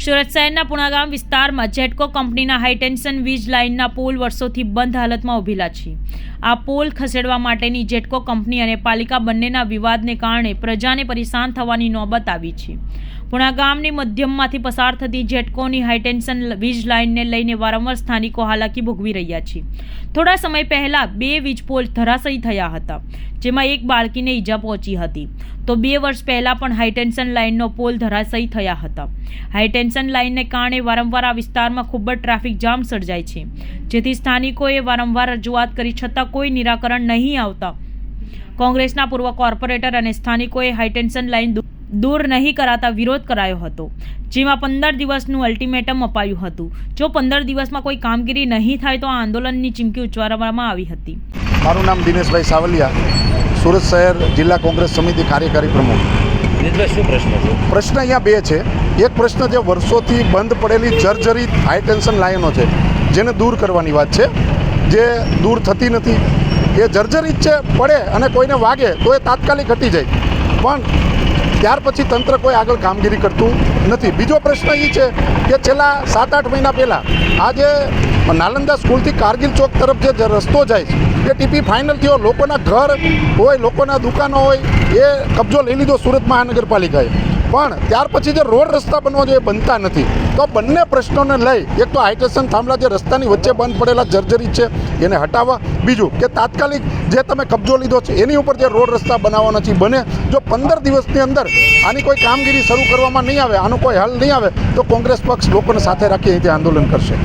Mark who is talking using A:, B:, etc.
A: સુરત શહેરના પુણાગામ વિસ્તારમાં જેટકો કંપનીના હાઈટેન્શન વીજ લાઇનના પોલ વર્ષોથી બંધ હાલતમાં ઊભેલા છે. આ પોલ ખસેડવા માટેની જેટકો કંપની અને પાલિકા બંનેના વિવાદને કારણે પ્રજાને પરેશાન થવાની નોબત આવી છે. પુણાગામની મધ્યમમાંથી પસાર થતી જેટકોની હાઈટેન્શન વીજ લાઇનને લઈને વારંવાર સ્થાનિકો હાલાકી ભોગવી રહ્યા છે. થોડા સમય પહેલા 2 વીજ પોલ ધરાશયી થયા હતા, જેમાં એક બાળકીને ઈજા પહોંચી હતી. તો 2 વર્ષ પહેલા પણ હાઈટેન્શન લાઇનનો પોલ ધરાશયી થયા હતા. હાઈટેન્શન લાઇનને કારણે વારંવાર આ વિસ્તારમાં ખૂબ જ ટ્રાફિક જામ સર્જાય છે, જેથી સ્થાનિકોએ વારંવાર રજૂઆત કરી છતાં કોઈ નિરાકરણ નહીં આવતા કોંગ્રેસના પૂર્વ કોર્પોરેટર અને સ્થાનિકોએ હાઈટેન્શન લાઇન દૂર નહીં કરાતા વિરોધ કરાયો હતો, જેમાં 15 દિવસનું અલ્ટિમેટમ અપાયું હતું. જો 15 દિવસમાં કોઈ કામગીરી નહીં થાય તો આ આંદોલનની ચીમકી ઉચ્ચારવામાં આવી હતી.
B: મારું નામ દિનેશભાઈ સાવલિયા, સુરત શહેર જિલ્લા કોંગ્રેસ સમિતિ કાર્યકારી પ્રમુખ.
C: દિનેશભાઈ, શું પ્રશ્ન છે?
B: પ્રશ્ન અહીંયા 2 છે. એક પ્રશ્ન જે વર્ષોથી બંધ પડેલી જર્જરિત હાઈટેન્શન લાઈનો છે, જેને દૂર કરવાની વાત છે, જે દૂર થતી નથી. એ જર્જરિત છે, પડે અને કોઈને વાગે તો એ તાત્કાલિક હટી જાય, પણ ત્યાર પછી તંત્ર કોઈ આગળ કામગીરી કરતું નથી. બીજો પ્રશ્ન એ છે કે છેલ્લા 7-8 મહિના પહેલાં આ જે નાલંદા સ્કૂલથી કારગિલ ચોક તરફ જે રસ્તો જાય છે, એ ટીપી ફાઇનલ થયો. લોકોના ઘર હોય, લોકોના દુકાનો હોય, એ કબજો લઈ લીધો સુરત મહાનગરપાલિકાએ. પણ ત્યાર પછી જે રોડ રસ્તા બનવા જોઈએ બનતા નથી. તો બંને પ્રશ્નોને લઈ, એક તો હાઈટેન્શન થાંભલા જે રસ્તાની વચ્ચે બંધ પડેલા જર્જરિત છે એને હટાવવા, બીજું કે તાત્કાલિક જે તમે કબજો લીધો છે એની ઉપર જે રોડ રસ્તા બનાવવાના છે બને. જો 15 દિવસની અંદર આની કોઈ કામગીરી શરૂ કરવામાં નહીં આવે, આનો કોઈ હલ નહીં આવે, તો કોંગ્રેસ પક્ષ લોકોને સાથે રાખી અહીંથી આંદોલન કરશે.